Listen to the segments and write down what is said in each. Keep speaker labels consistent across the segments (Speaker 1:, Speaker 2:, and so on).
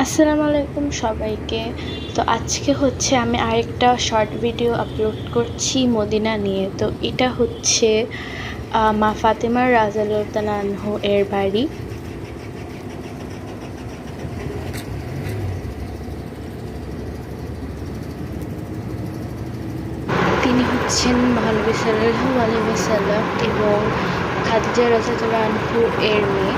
Speaker 1: আসসালামু আলাইকুম সবাইকে। তো আজকে হচ্ছে আমি আরেকটা শর্ট ভিডিও আপলোড করছি মদিনা নিয়ে। তো এটা হচ্ছে মা ফাতেমার রাদিয়াল্লাহু তাআলা আনহু এর বাড়ি। তিনি হচ্ছেন মহানবী সাল্লাল্লাহু আলাইহি ওয়াসাল্লাম এবং খাদিজা রাদিয়াল্লাহু আনহু এর মেয়ে।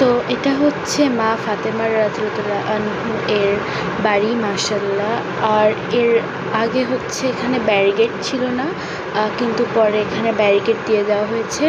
Speaker 1: তো এটা হচ্ছে মা ফাতেমার রাদিয়াল্লাহু আনহু এর বাড়ি মাশাআল্লাহ। আর এর আগে হচ্ছে এখানে ব্যারিকেড ছিল না, কিন্তু পরে এখানে ব্যারিকেড দিয়ে দেওয়া হয়েছে।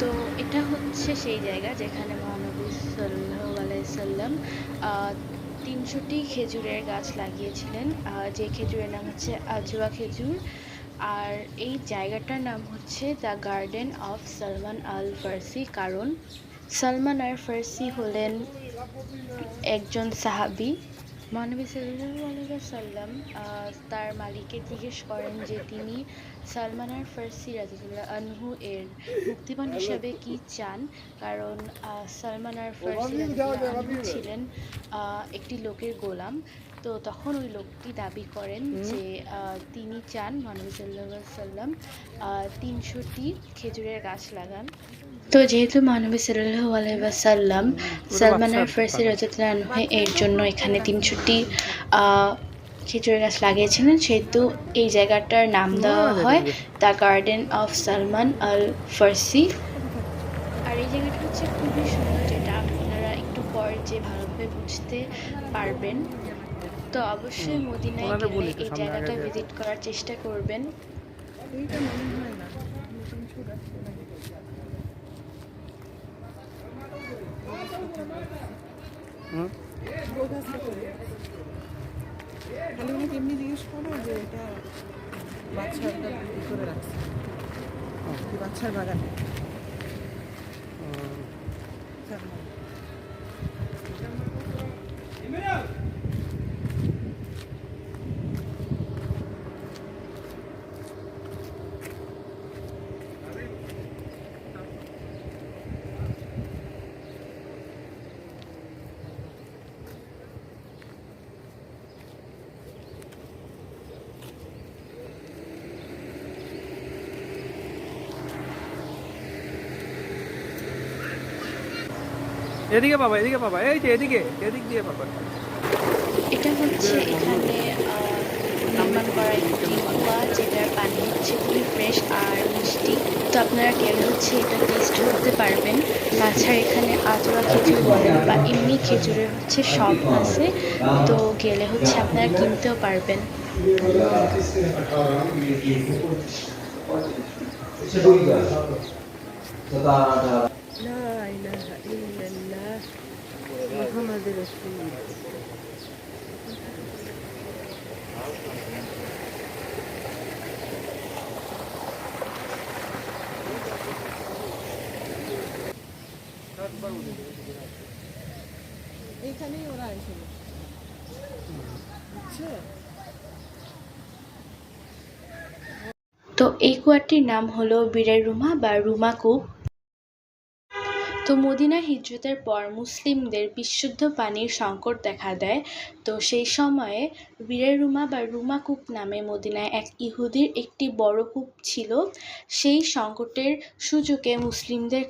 Speaker 1: তো এটা হচ্ছে সেই জায়গা যেখানে মহানবী সাল্লাল্লাহু আলাইহি সাল্লাম ৩০০টি খেজুরের গাছ লাগিয়েছিলেন, যে খেজুরের নাম হচ্ছে আজওয়া খেজুর। আর এই জায়গাটার নাম হচ্ছে দ্য গার্ডেন অফ সালমান আল ফার্সি, কারণ সালমান আল ফার্সি হলেন একজন সাহাবী। মহানবী সাল্লাল্লাহু আলাইহি ওয়াসাল্লাম তার মালিককে জিজ্ঞেস করেন যে তিনি সালমান আল ফার্সি রাদিয়াল্লাহু আনহু এর মুক্তিপণ হিসাবে কি চান, কারণ সালমান আল ফার্সি রাদিয়াল্লাহু আনহু ছিলেন একটি লোকের গোলাম। তো তখন ওই লোকটি দাবি করেন যে তিনি চান মহানবী সাল্লাল্লাহু আলাইহি ওয়াসাল্লাম ৩০০টি খেজুরের গাছ লাগান। তো যেহেতু মহানবী সাল্লাল্লাহু আলাইহি ওয়াসাল্লাম সালমান আল ফার্সি রাদিয়াল্লাহু আনহু এর জন্য এখানে ৩০০টি খেজুরের গাছ লাগিয়েছিলেন, সেহেতু এই জায়গাটার নাম দেওয়া হয় দ্য গার্ডেন অফ সালমান আল ফার্সি। আর এই জায়গাটা হচ্ছে খুবই সুন্দর, যেটা আপনারা একটু পর যে ভালোভাবে বুঝতে পারবেন। তো অবশ্যই মদিনায় গেলে এই জায়গাটা ভিজিট করার চেষ্টা করবেন। এইটা মনে হয় না খালি ওনাকে এমনি জিজ্ঞেস করো যে এটা
Speaker 2: বাচ্চাটা বিক্রি করে রাখছে বাচ্চার বাগানে।
Speaker 3: এদিকে বাবা, এদিকে বাবা, এই যে এদিকে, এদিক দিয়ে বাবা।
Speaker 1: এটা হচ্ছে এখানে নির্মাণ করা একটি কুয়া, যেটার পানি হচ্ছে খুবই ফ্রেশ আর মিষ্টি। তো আপনারা গেলে হচ্ছে এটা টেস্ট করতে পারবেন। তাছাড়া এখানে আজোয়া খেজুর বলেন বা এমনি খেজুরের হচ্ছে শপ আছে, তো গেলে হচ্ছে আপনারা কিনতেও পারবেন।
Speaker 2: লা ইলাহা ইল্লাল্লাহ মুহাম্মাদুর রাসূলুল্লাহ। এইখানেই ওরা এসে বুঝছে।
Speaker 1: তো এই কুয়াটির নাম হলো বীরের রুমা বা রুমা কূপ। তো মদিনা হিজরতের পর মুসলিমদের বিশুদ্ধ পানির সংকট দেখা দেয়। তো সেই সময়ে বীরের রুমা বা রুমা কূপ নামে মদিনায় এক ইহুদির একটি বড় কূপ ছিল। সেই সংকটের সুযোগে মুসলিমদের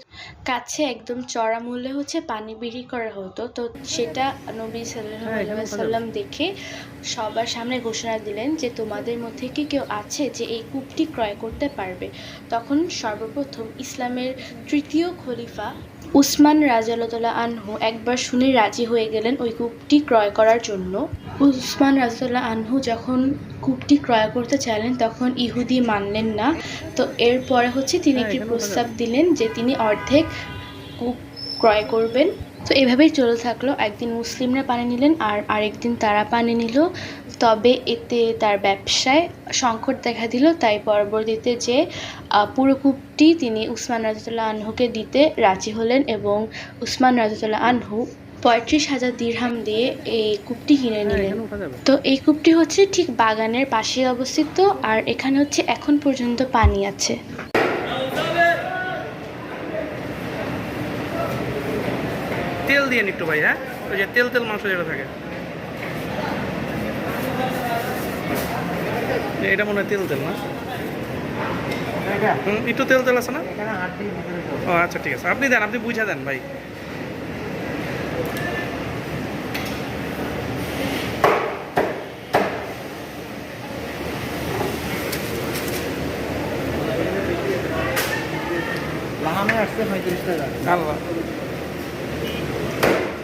Speaker 1: কাছে একদম চড়া মূল্যে হচ্ছে পানি বিক্রি করা হতো। তো সেটা নবী সাল্লাল্লাহু আলাইহি ওয়াসাল্লাম দেখে সবার সামনে ঘোষণা দিলেন যে তোমাদের মধ্যে কি কেউ আছে যে এই কূপটি ক্রয় করতে পারবে। তখন সর্বপ্রথম ইসলামের তৃতীয় খলিফা উসমান রাদিয়াল্লাহু আনহু একবার শুনে রাজি হয়ে গেলেন ওই কূপটি ক্রয় করার জন্য। উসমান রাদিয়াল্লাহু আনহু যখন কূপটি ক্রয় করতে চাইলেন তখন ইহুদি মানলেন না। তো এরপরে হচ্ছে তিনি একটি প্রস্তাব দিলেন যে তিনি অর্ধেক কূপ ক্রয় করবেন। তো এভাবেই চলতে থাকলো। একদিন মুসলিমরা পানি নিলেন আর আরেকদিন তারা পানি নিল। তবে এতে তার ব্যবসায় সংকট দেখা দিল। তাই পরবর্তীতে যে পুরো কূপটি তিনি উসমান রাদিয়াল্লাহু আনহুকে দিতে রাজি হলেন এবং উসমান রাদিয়াল্লাহু আনহু ৩৫,০০০ দিরহাম দিয়ে এই কূপটি কিনে নিলেন। তো এই কূপটি হচ্ছে ঠিক বাগানের পাশে অবস্থিত আর এখানে হচ্ছে এখন পর্যন্ত পানি আছে।
Speaker 3: তেল দিয়ে একটু ভাই, হ্যাঁ, ওই যে তেল তেল মাংস যেটা থাকে, এটা মনে হয় তেল তেল না? একটু তেল তেল আছে না? ও আচ্ছা, ঠিক আছে, আপনি দেন, আপনি বুঝা দেন ভাই।
Speaker 2: লাহামে আসছে ৩৫ টাকা।
Speaker 3: আল্লাহ,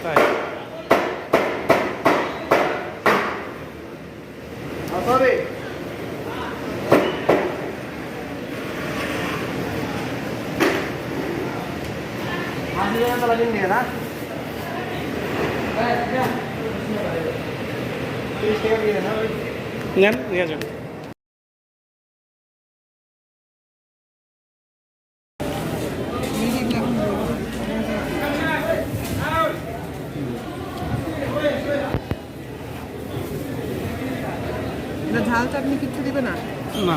Speaker 3: তাই
Speaker 2: আসবে আসলে তো লাগিন দিয়ে না 30 টাকা দিয়ে না
Speaker 3: নেন, নিয়ে যান।
Speaker 2: ঝাল চাটনি কিছু দিবে না?
Speaker 3: না।